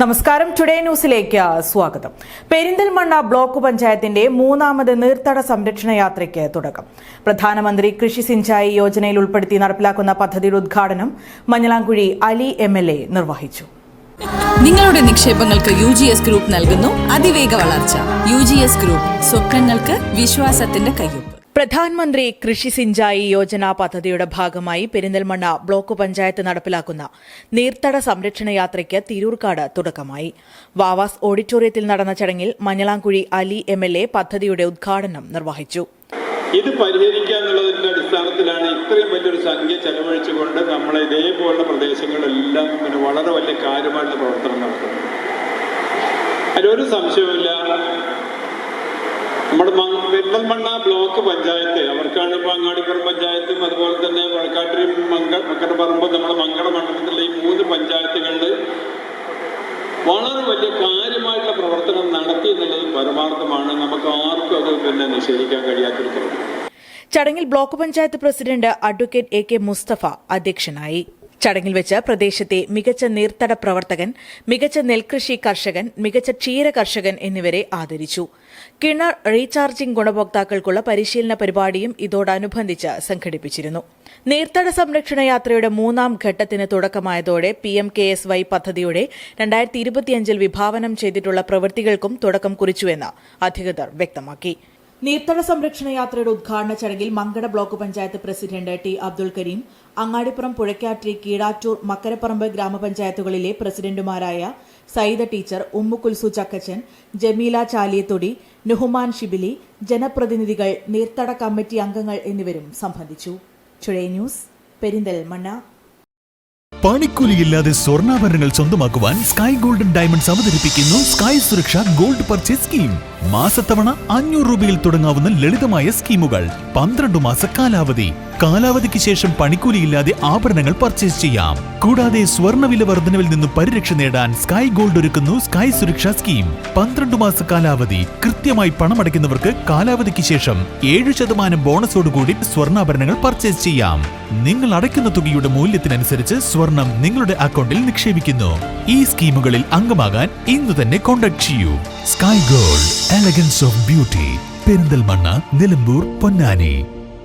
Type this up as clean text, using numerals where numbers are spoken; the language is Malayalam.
നമസ്കാരം, ടുഡേ ന്യൂസിലേക്ക് സ്വാഗതം. പെരിന്തൽമണ്ണ ബ്ലോക്ക് പഞ്ചായത്തിന്റെ മൂന്നാമത് നീർത്തട സംരക്ഷണ യാത്രയ്ക്ക് തുടക്കം. പ്രധാനമന്ത്രി കൃഷി സിഞ്ചായി യോജനയിൽ ഉൾപ്പെടുത്തി നടപ്പിലാക്കുന്ന പദ്ധതിയുടെ ഉദ്ഘാടനം മഞ്ഞളാംകുഴി അലി MLA നിർവഹിച്ചു. നിങ്ങളുടെ നിക്ഷേപങ്ങൾക്ക് UGS ഗ്രൂപ്പ് നൽകുന്നു അതിവേഗ വളർച്ച. UGS ഗ്രൂപ്പ്, സ്വപ്നങ്ങൾക്ക് വിശ്വാസത്തിന്റെ കയ്യൊപ്പ്. പ്രധാനമന്ത്രി കൃഷി സിഞ്ചായി യോജന പദ്ധതിയുടെ ഭാഗമായി പെരിന്തൽമണ്ണ ബ്ലോക്ക് പഞ്ചായത്ത് നടപ്പിലാക്കുന്ന നീർത്തട സംരക്ഷണ യാത്രയ്ക്ക് തിരൂർക്കാട് തുടക്കമായി. വാവാസ് ഓഡിറ്റോറിയത്തിൽ നടന്ന ചടങ്ങിൽ മഞ്ഞളാംകുഴി അലി MLA പദ്ധതിയുടെ ഉദ്ഘാടനം നിർവഹിച്ചു. ഇത് പരിഹരിക്കുക എന്നുള്ളതിന്റെ അടിസ്ഥാനത്തിലാണ് ഇത്രയും വലിയൊരു സംഖ്യ ചെലവഴിച്ചുകൊണ്ട് നമ്മളെ ഇതേപോലുള്ള പ്രദേശങ്ങളെല്ലാം വളരെ വലിയ കാര്യമായിട്ടുള്ള പ്രവർത്തനം നടത്തുന്നത്. അതിലൊരു സംശയവുമില്ല, നമ്മുടെ പെരിന്തൽമണ്ണ ബ്ലോക്ക് പഞ്ചായത്ത്, അവർക്കാണ് ഇപ്പോൾ അങ്ങാടിപ്പുറം പഞ്ചായത്തും അതുപോലെ തന്നെ വഴക്കാട്ടിരി മക്കരപ്പറമ്പ് നമ്മുടെ മംഗള മണ്ഡലത്തിലെ ഈ 3 പഞ്ചായത്തുകളിൽ വളരെ വലിയ കാര്യമായിട്ടുള്ള പ്രവർത്തനം നടത്തി എന്നുള്ളത് പരമാർത്ഥമാണ്. നമുക്ക് ആർക്കും അത് നിഷേധിക്കാൻ കഴിയാത്തൊരു കാര്യം. ചടങ്ങിൽ block panchayat president advocate AK Mustafa അധ്യക്ഷനായി. ചടങ്ങിൽ വെച്ച് പ്രദേശത്തെ മികച്ച നീർത്തട പ്രവർത്തകൻ, മികച്ച നെൽകൃഷി കർഷകൻ, മികച്ച ക്ഷീര കർഷകൻ എന്നിവരെ ആദരിച്ചു. കിണർ റീചാർജിംഗ് ഗുണഭോക്താക്കൾക്കുള്ള പരിശീലന പരിപാടിയും ഇതോടനുബന്ധിച്ച് സംഘടിപ്പിച്ചിരുന്നു. നീർത്തട സംരക്ഷണ യാത്രയുടെ 3ാം ഘട്ടത്തിന് തുടക്കമായതോടെ PMKSY പദ്ധതിയുടെ 2025 വിഭാവനം ചെയ്തിട്ടുള്ള പ്രവൃത്തികൾക്കും തുടക്കം കുറിച്ചുവെന്ന് അധികൃതർ വ്യക്തമാക്കി. നീർത്തട സംരക്ഷണ യാത്രയുടെ ഉദ്ഘാടന ചടങ്ങിൽ Mankada block panchayat president T. Abdul Karim, Angadippuram, Puzhakkattiri, Keezhattur, Makkaraparamba ഗ്രാമപഞ്ചായത്തുകളിലെ പ്രസിഡന്റുമാരായ സൈദ ടീച്ചർ, ഉമ്മുകുൽസു ചക്കച്ചൻ, ജമീല ചാലിയത്തൊടി, നുഹ്മാൻ ഷിബിലി, ജനപ്രതിനിധികൾ, നീർത്തട കമ്മിറ്റി അംഗങ്ങൾ എന്നിവരും സംബന്ധിച്ചു. Today news, Perinthalmanna. പണിക്കൂലിയില്ലാതെ സ്വർണ്ണാഭരണങ്ങൾ സ്വന്തമാക്കുവാൻ സ്കൈ ഗോൾഡൻ ഡയമണ്ട്സ് അവതരിപ്പിക്കുന്നു സ്കൈ സുരക്ഷ ഗോൾഡ് പർച്ചേസ് സ്കീം. മാസത്തവണ 500 രൂപയിൽ തുടങ്ങാവുന്ന ലളിതമായ സ്കീമുകൾ. 12 മാസ കാലാവധി. കാലാവധിക്ക് ശേഷം പണിക്കൂലിയില്ലാതെ ആഭരണങ്ങൾ പർച്ചേസ് ചെയ്യാം. കൂടാതെ സ്വർണ്ണവില വർധനവിൽ നിന്നും പരിരക്ഷ നേടാൻ സ്കൈ ഗോൾഡ് ഒരുക്കുന്നു സ്കൈ സുരക്ഷ സ്കീം. 12 മാസ കാലാവധി. കൃത്യമായി പണമടയ്ക്കുന്നവർക്ക് കാലാവധിക്ക് ശേഷം 7% ബോണസോടുകൂടി സ്വർണ്ണാഭരണങ്ങൾ പർച്ചേസ് ചെയ്യാം. നിങ്ങൾ അടയ്ക്കുന്ന തുകയുടെ മൂല്യത്തിനനുസരിച്ച് സ്വർണം നിങ്ങളുടെ അക്കൗണ്ടിൽ നിക്ഷേപിക്കുന്നു. ഈ സ്കീമുകളിൽ അംഗമാകാൻ ഇന്ന് തന്നെ കോൺടാക്ട് ചെയ്യൂ. Sky gold, elegance of beauty. Perinthalmanna, Nilambur, Ponnani.